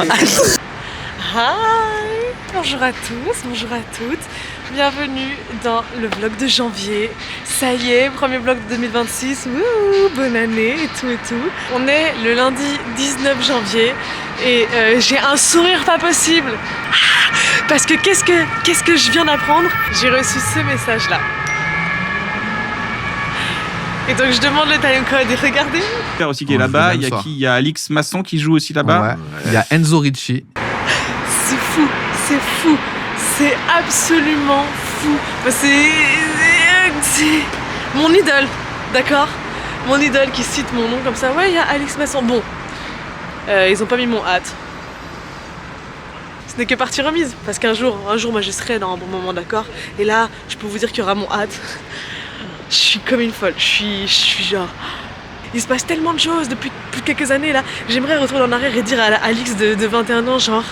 Hi! Bonjour à tous, bonjour à toutes. Bienvenue dans le vlog de janvier. Ça y est, premier vlog de 2026. Wouh, bonne année et tout et tout. On est le lundi 19 janvier et j'ai un sourire pas possible. Parce que qu'est-ce que je viens d'apprendre? J'ai reçu ce message-là. Et donc je demande le timecode et regardez. Père aussi qui est là-bas, il y a qui? Il y a Alix Masson qui joue aussi là-bas. Ouais. Il y a Enzo Ricci. C'est fou, c'est fou, c'est absolument fou. C'est mon idole, d'accord? Mon idole qui cite mon nom comme ça. Ouais, il y a Alix Masson. Bon, ils ont pas mis mon hâte. Ce n'est que partie remise, parce qu'un jour, moi je serai dans un bon moment, d'accord? Et là, je peux vous dire qu'il y aura mon hâte. Je suis comme une folle, je suis genre... Il se passe tellement de choses depuis quelques années là. J'aimerais retourner en arrière et dire à Alix de 21 ans genre...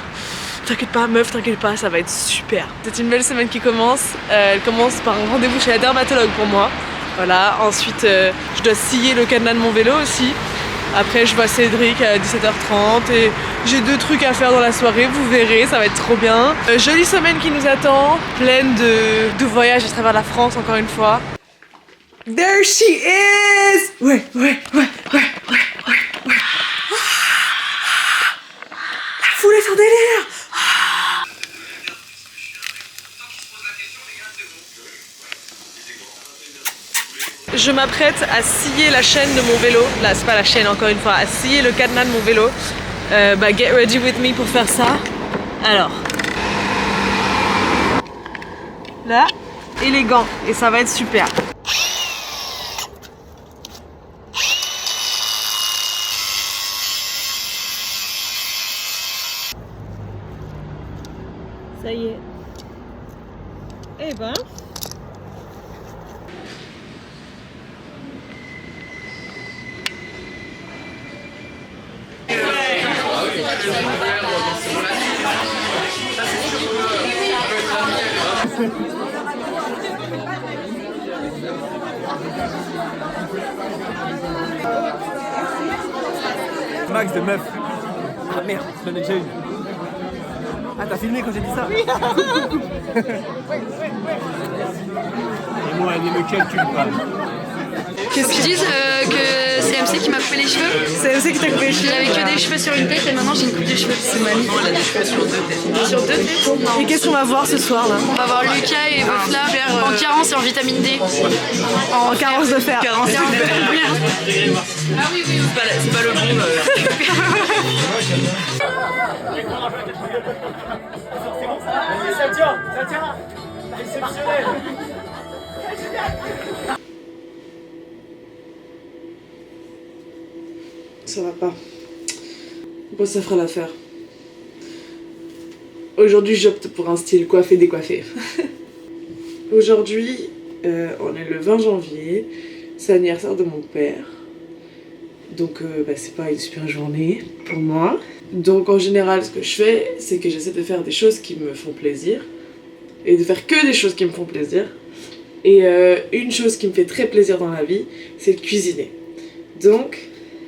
T'inquiète pas meuf, t'inquiète pas, ça va être super. C'est une belle semaine qui commence. Elle commence par un rendez-vous chez la dermatologue pour moi. Voilà, ensuite je dois scier le cadenas de mon vélo aussi. Après je vois Cédric à 17h30 et j'ai 2 trucs à faire dans la soirée, vous verrez, ça va être trop bien. Jolie semaine qui nous attend, pleine de voyages à travers la France encore une fois. There she is! Ouais. La foule est en délire! Je m'apprête à scier la chaîne de mon vélo. Là, c'est pas la chaîne encore une fois, à scier le cadenas de mon vélo. Get ready with me pour faire ça. Alors. Là, élégant. Et ça va être super. Ça y est. Eh ben. Max de meuf. Ah merde, j'en ai déjà une. Ah t'as filmé quand j'ai dit ça? Oui. Et moi, elle est lequel tu me parles? Qu'est-ce qu'ils disent que c'est MC qui m'a coupé les cheveux? C'est MC qui t'a coupé les cheveux. J'avais que des cheveux sur une tête et maintenant j'ai une coupe de cheveux. C'est magnifique. Elle a des cheveux sur 2 têtes. Sur 2 têtes? Non. Et qu'est-ce qu'on va voir ce soir là? On va voir Lucas et Vofla faire en carence et en vitamine D. En carence de fer. Carence de fer. Ah oui, c'est pas le bon. Ça tient. Exceptionnel. Ça va pas. Je pense que ça fera l'affaire. Aujourd'hui, j'opte pour un style coiffé-décoiffé. Aujourd'hui, on est le 20 janvier. C'est l'anniversaire de mon père. Donc, c'est pas une super journée pour moi. Donc, en général, ce que je fais, c'est que j'essaie de faire des choses qui me font plaisir. Et de faire que des choses qui me font plaisir. Et une chose qui me fait très plaisir dans la vie, c'est de cuisiner. Donc,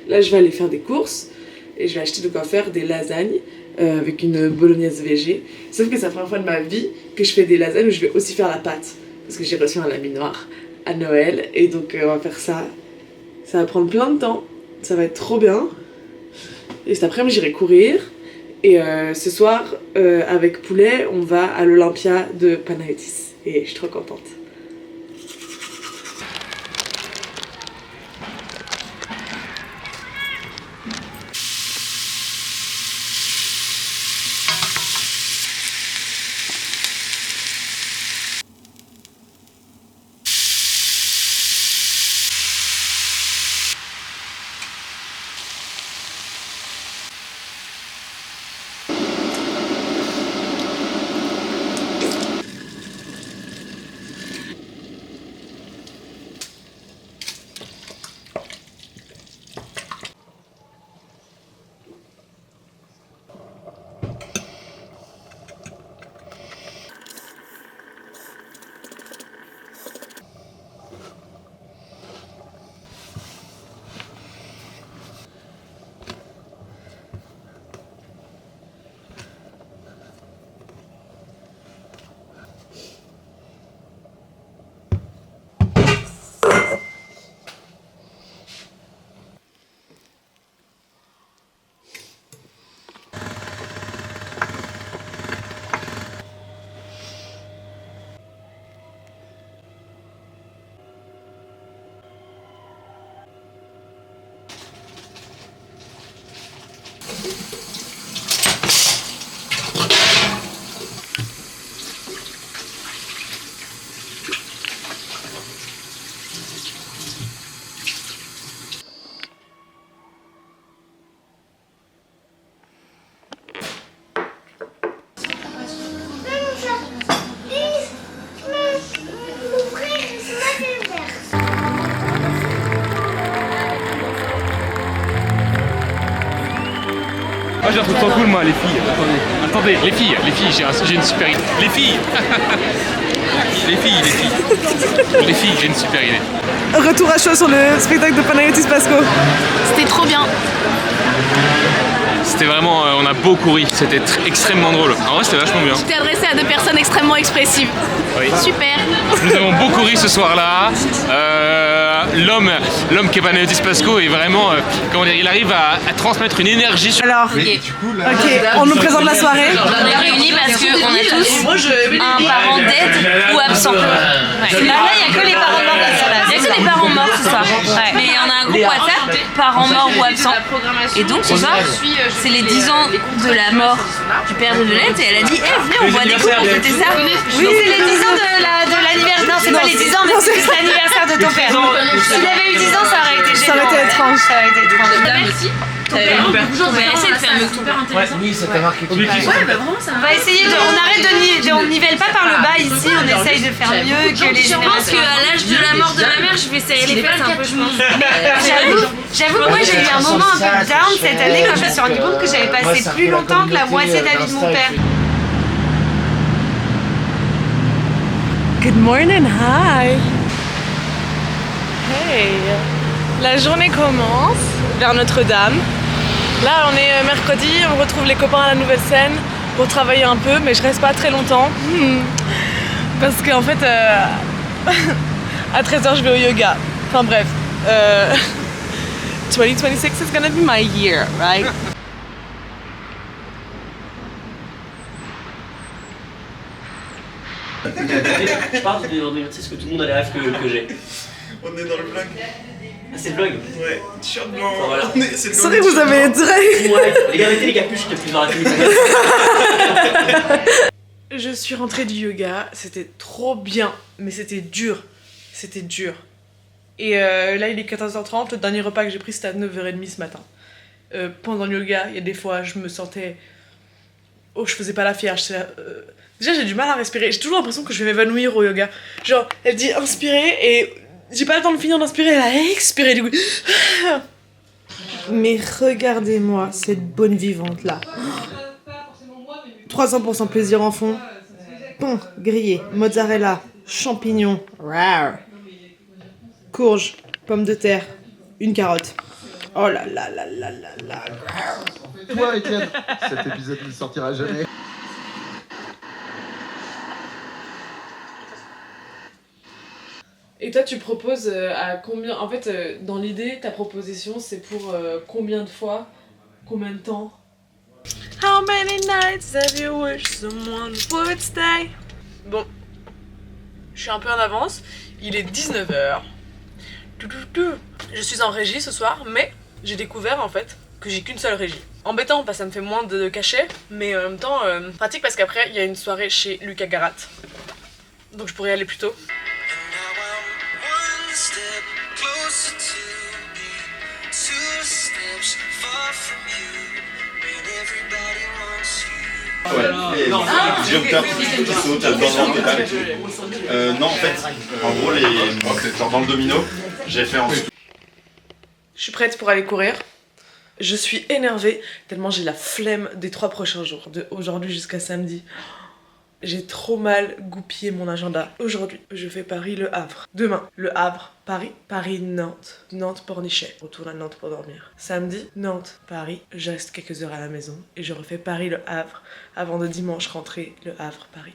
là, je vais aller faire des courses et je vais acheter de quoi faire des lasagnes avec une bolognaise végé. Sauf que c'est la première fois de ma vie que je fais des lasagnes où je vais aussi faire la pâte. Parce que j'ai reçu un laminoir à Noël et donc on va faire ça. Ça va prendre plein de temps, ça va être trop bien. Et cet après-midi, j'irai courir. Et ce soir, avec poulet, on va à l'Olympia de Panayotis. Et je suis trop contente. Moi je la trouve trop cool moi les filles. Attendez, les filles, j'ai une super idée. Les filles j'ai une super idée. Retour à chaud sur le spectacle de Panayotis Pasco. C'était trop bien. C'était vraiment, on a beaucoup ri, c'était extrêmement drôle. En vrai c'était vachement bien. Tu t'es adressé à deux personnes extrêmement expressives. Oui. Super. Nous avons beaucoup ri ce soir-là. L'homme qui est Panayotis Pasco est vraiment, comment dire, il arrive à transmettre une énergie. Alors, ok, on nous présente la soirée. On est réunis parce qu'on a tous un parent dead ou absent. Ouais. Là, il n'y a que les parents morts qui sont là. Il n'y a que les parents morts ce soir. Ouais. Mais on a un groupe WhatsApp, parents morts ou absents. Et donc ce soir, c'est les 10 ans de la mort du père de Violette. Et elle a dit, venez, on boit des coups pour fêter ça. Oui, c'est les 10 ans de l'anniversaire. Non, c'est pas les 10 ans, mais c'est juste l'anniversaire de ton père. S'il avait eu 10 ans, ça aurait été génial. Ça aurait été étrange. Ça aurait été étrange. Merci. On va essayer de faire un truc super intéressant. Oui, ça t'a marqué. Ouais, bah vraiment, ça. On va essayer de. On arrête on nivelle pas par le bas ici, on essaye de faire mieux que les générations. Je pense qu'à l'âge de la mort de ma mère, je vais essayer les fêtes un peu, je pense. J'avoue que moi j'ai eu un moment un peu down cette année quand je me suis rendu compte que j'avais passé plus longtemps que la moitié de la vie de mon père. Good morning, hi. Hey. La journée commence vers Notre-Dame. Là, on est mercredi, on retrouve les copains à la nouvelle scène pour travailler un peu, mais je reste pas très longtemps. Parce qu'en fait, à 13h, je vais au yoga. Enfin bref, 2026 is gonna be my year, right? Je parle de ce que tout le monde a les rêves que j'ai. On est dans le vlog. Ah, c'est le vlog? Ouais, t-shirt blanc. Enfin, voilà. C'est vrai que vous avez très... Ouais, les gars, mettez les capuches, peut-être plus dans la télé. Je suis rentrée du yoga, c'était trop bien, mais c'était dur. C'était dur. Et là, il est 14h30, le dernier repas que j'ai pris, c'était à 9h30 ce matin. Pendant le yoga, il y a des fois, je me sentais... Oh, je faisais pas la fière, déjà, j'ai du mal à respirer. J'ai toujours l'impression que je vais m'évanouir au yoga. Genre, elle dit inspirer et j'ai pas le temps de finir d'inspirer, elle a expiré du coup. Mais regardez-moi cette bonne vivante là. 300% plaisir en fond. Thon grillé, mozzarella, champignons, rar, courge, pommes de terre, une carotte. Oh là là là là là là. Toi, Étienne, cet épisode ne sortira jamais. Et toi, tu proposes à combien... En fait, dans l'idée, ta proposition, c'est pour combien de fois, combien de temps? How many nights have you wished someone would stay? Bon, je suis un peu en avance. Il est 19h. Je suis en régie ce soir, mais j'ai découvert en fait que j'ai qu'une seule régie. Embêtant parce que ça me fait moins de cachet, mais en même temps pratique parce qu'après il y a une soirée chez Lucas Garat. Donc je pourrais y aller plus tôt. Ouais, et Diopter qui saute dans le total et tout. Non, en fait, en gros, genre dans le domino, j'ai fait en... Je suis prête pour aller courir. Je suis énervée tellement j'ai la flemme des 3 prochains jours, de aujourd'hui jusqu'à samedi. J'ai trop mal goupillé mon agenda. Aujourd'hui, je fais Paris-Le Havre. Demain, Le Havre, Paris, Paris-Nantes, Nantes-Pornichet. Retourne à Nantes pour dormir. Samedi, Nantes, Paris, je reste quelques heures à la maison et je refais Paris-Le Havre avant de dimanche rentrer Le Havre, Paris.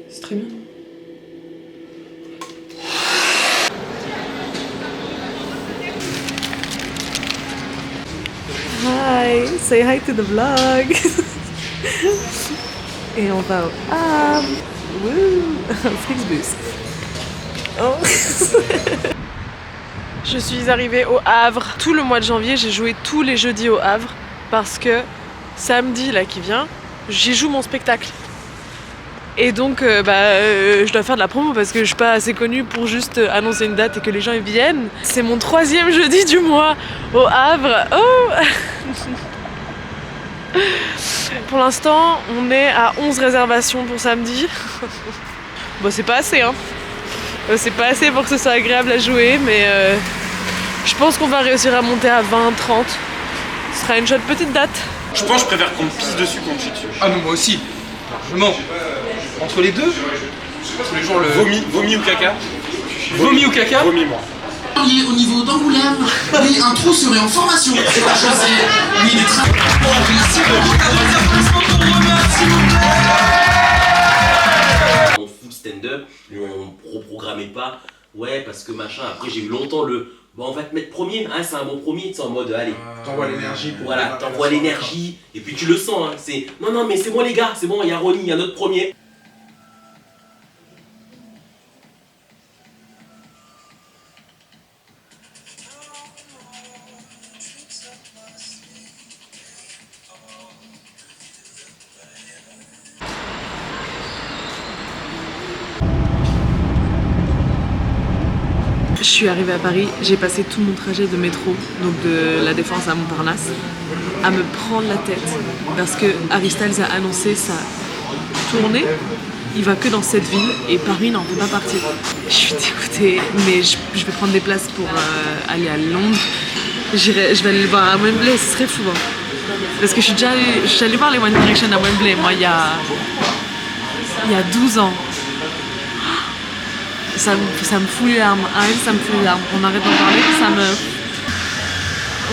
C'est très bien. Hi, say hi to the vlog. Et on va au Havre. Wouh, Flixbus. Oh. Je suis arrivée au Havre. Tout le mois de janvier, j'ai joué tous les jeudis au Havre parce que samedi là qui vient, j'y joue mon spectacle. Et donc je dois faire de la promo parce que je suis pas assez connue pour juste annoncer une date et que les gens y viennent. C'est mon 3e jeudi du mois au Havre. Oh. Pour l'instant, on est à 11 réservations pour samedi. Bon, c'est pas assez, hein. C'est pas assez pour que ce soit agréable à jouer, mais je pense qu'on va réussir à monter à 20, 30. Ce sera une chouette petite date. Je pense que je préfère qu'on me pisse dessus qu'on me chie dessus. Ah non, moi aussi, largement. Entre les deux, tous les jours le... Vomi ou caca? Vomi ou caca? Vomi, moi. Au niveau d'Angoulême, oui, un trou serait en formation sur la chaussée. Oui, des travaux. Merci beaucoup, ta deuxième placement pour remettre, s'il vous plaît. On fout stand-up, on reprogrammait pas. Ouais, parce que machin, après j'ai eu longtemps le. Bon, on va te mettre premier, hein, c'est un bon premier, tu sais, en mode allez. T'envoies l'énergie. Voilà, t'envoies l'énergie, et puis tu le sens, hein, c'est. Non, mais c'est moi les gars, c'est bon, il y a Ronnie, il y a notre premier. Je suis arrivée à Paris, j'ai passé tout mon trajet de métro, donc de la Défense à Montparnasse, à me prendre la tête parce que Harry Styles a annoncé sa tournée. Il va que dans cette ville et Paris n'en fait pas partie. Je suis dégoûtée, mais je vais prendre des places pour aller à Londres. Je vais aller le voir à Wembley, ce serait fou. Hein. Parce que je suis allée voir les One Direction à Wembley, moi, il y a 12 ans. Ça me fout les larmes. Ah oui, ça me fout les larmes. On arrête d'en parler, ça me...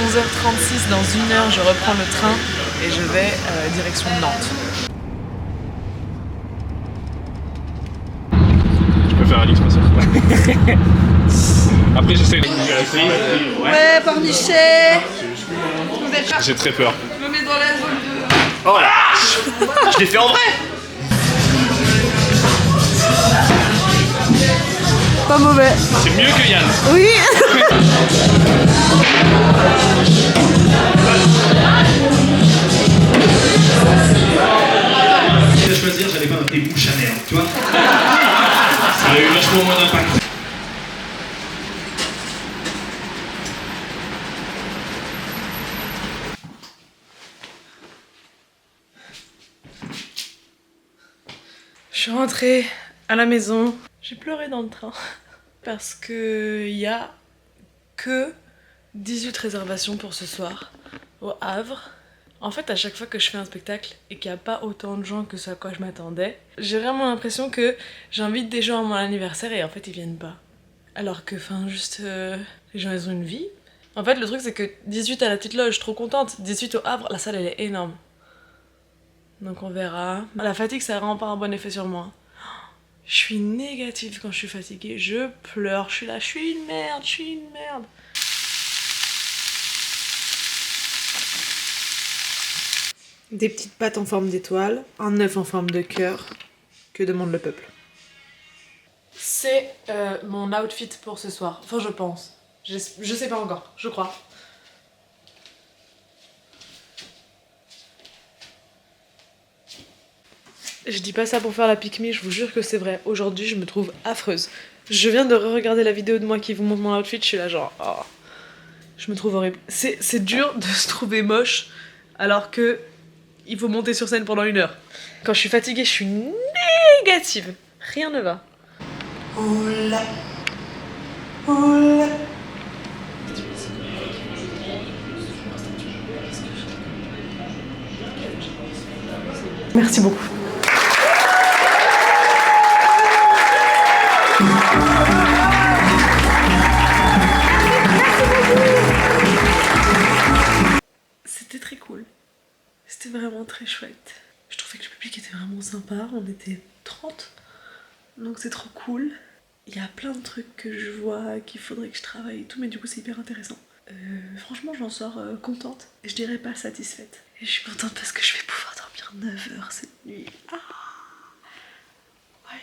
11h36, dans 1 heure, je reprends le train et je vais direction Nantes. Je préfère Alix, ma soeur. Après, j'essaie de... Ouais, Pornichet. J'ai très peur. Je me mets dans la zone de... Oh la vache. Je l'ai fait en vrai. Pas mauvais. C'est mieux que Yann. Oui. Si à choisir, j'allais pas noter bouche à merde, tu vois. Ça a eu vachement moins d'impact. Je suis rentrée à la maison. J'ai pleuré dans le train parce que il y a que 18 réservations pour ce soir au Havre. En fait, à chaque fois que je fais un spectacle et qu'il n'y a pas autant de gens que ce à quoi je m'attendais, j'ai vraiment l'impression que j'invite des gens à mon anniversaire et en fait ils viennent pas. Alors que, les gens ils ont une vie. En fait, le truc c'est que 18 à la petite loge, trop contente. 18 au Havre, la salle elle est énorme. Donc on verra. La fatigue ça a vraiment pas un bon effet sur moi. Je suis négative quand je suis fatiguée, je pleure, je suis là, je suis une merde. Des petites pattes en forme d'étoile, un œuf en forme de cœur. Que demande le peuple? C'est mon outfit pour ce soir, enfin je pense. Je sais pas encore, je crois. Je dis pas ça pour faire la pique-me, je vous jure que c'est vrai. Aujourd'hui, je me trouve affreuse. Je viens de re-regarder la vidéo de moi qui vous montre mon outfit, je suis là genre... Oh, je me trouve horrible. C'est dur de se trouver moche alors que il faut monter sur scène pendant 1 heure. Quand je suis fatiguée, je suis négative. Rien ne va. Oh là. Oh là. Merci beaucoup. C'était très cool. C'était vraiment très chouette. Je trouvais que le public était vraiment sympa. On était 30. Donc c'est trop cool. Il y a plein de trucs que je vois qu'il faudrait que je travaille et tout, mais du coup c'est hyper intéressant. Franchement j'en sors contente. Et je dirais pas satisfaite. Et je suis contente parce que je vais pouvoir dormir. dormir 9 heures cette nuit. Ah. Ouais.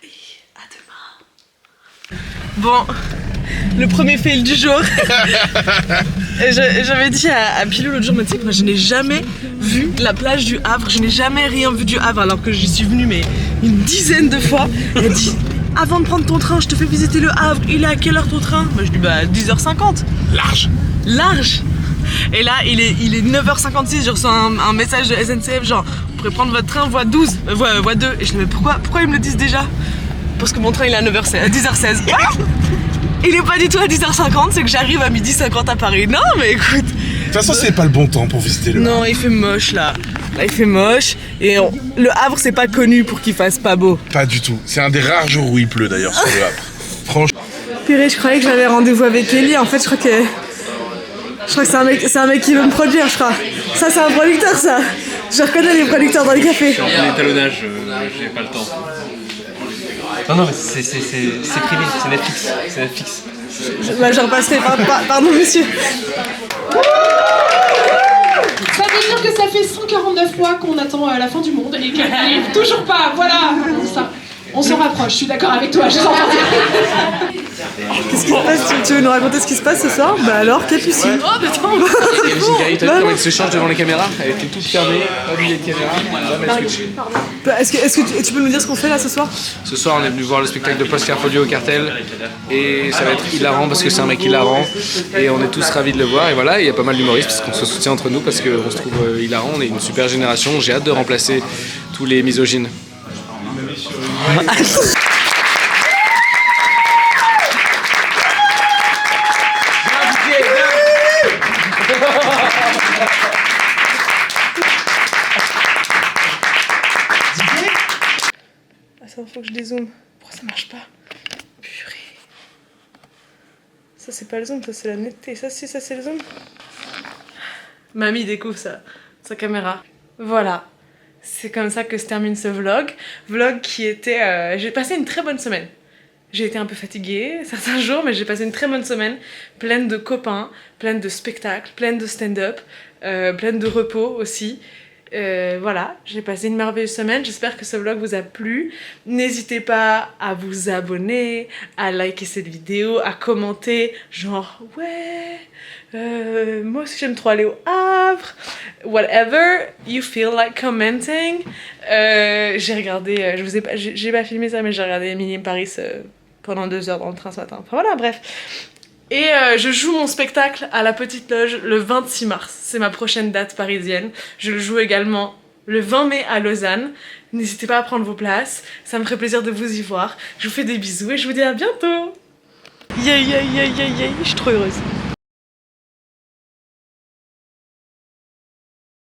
Et à demain. Bon, le premier fail du jour. J'avais dit à Pilou l'autre jour, mais tu sais que moi je n'ai jamais vu la plage du Havre, je n'ai jamais rien vu du Havre alors que j'y suis venue mais une dizaine de fois. Elle a dit, avant de prendre ton train, je te fais visiter le Havre, il est à quelle heure ton train? Moi je dis bah 10h50. Large. Et là il est 9h56, je reçois un message de SNCF genre, vous pourrez prendre votre train voie 12, voie 2. Et je dis mais pourquoi ils me le disent déjà? Parce que mon train il est à 10h16. Il est pas du tout à 10h50, c'est que j'arrive à 12h50 à Paris. Non mais écoute. De toute façon c'est pas le bon temps pour visiter le Havre. Non, il fait moche là. Là il fait moche. Et le Havre c'est pas connu pour qu'il fasse pas beau. Pas du tout. C'est un des rares jours où il pleut d'ailleurs sur le Havre. Franchement. Purée, je croyais que j'avais rendez-vous avec Ellie. En fait je crois que c'est un mec qui veut me produire, je crois. Ça c'est un producteur ça. Je reconnais les producteurs dans les cafés. Je suis en plein étalonnage, j'ai pas le temps. Non, mais c'est privé, c'est Netflix. Je repasserai, pardon monsieur. Ça veut dire que ça fait 149 fois qu'on attend la fin du monde et qu'elle n'arrive toujours pas, voilà. Ça. On se rapproche, je suis d'accord avec toi, je sens dire. Qu'est-ce qui se passe? Tu veux nous raconter ce qui se passe ce soir? Bah alors, Capucine. Oh putain. T'as vu comment elle se change devant les caméras? Elle était toute fermée, pas de caméra. Est-ce que tu peux nous dire ce qu'on fait là ce soir? Ce soir on est venu voir le spectacle de Post Carfolio au Cartel et ça va être hilarant parce que c'est un mec hilarant et on est tous ravis de le voir et voilà, il y a pas mal d'humoristes parce qu'on se soutient entre nous parce qu'on se trouve hilarant, on est une super génération, j'ai hâte de remplacer tous les misogynes. Ça faut que je dézoome. Pourquoi ça marche pas? Purée. Ça c'est pas le zoom, ça c'est la netteté. Ça si, ça c'est le zoom. Mamie découvre sa caméra. Voilà. C'est comme ça que se termine ce vlog. Vlog qui était... j'ai passé une très bonne semaine. J'ai été un peu fatiguée certains jours, mais j'ai passé une très bonne semaine. Pleine de copains, pleine de spectacles, pleine de stand-up, pleine de repos aussi. Voilà, j'ai passé une merveilleuse semaine, j'espère que ce vlog vous a plu. N'hésitez pas à vous abonner, à liker cette vidéo, à commenter, genre ouais, moi aussi j'aime trop aller au Havre, whatever you feel like commenting. J'ai regardé, j'ai pas filmé ça mais j'ai regardé Emily in Paris pendant 2 heures dans le train ce matin, enfin voilà bref. Et je joue mon spectacle à la Petite Loge le 26 mars. C'est ma prochaine date parisienne. Je le joue également le 20 mai à Lausanne. N'hésitez pas à prendre vos places. Ça me ferait plaisir de vous y voir. Je vous fais des bisous et je vous dis à bientôt. Je suis trop heureuse.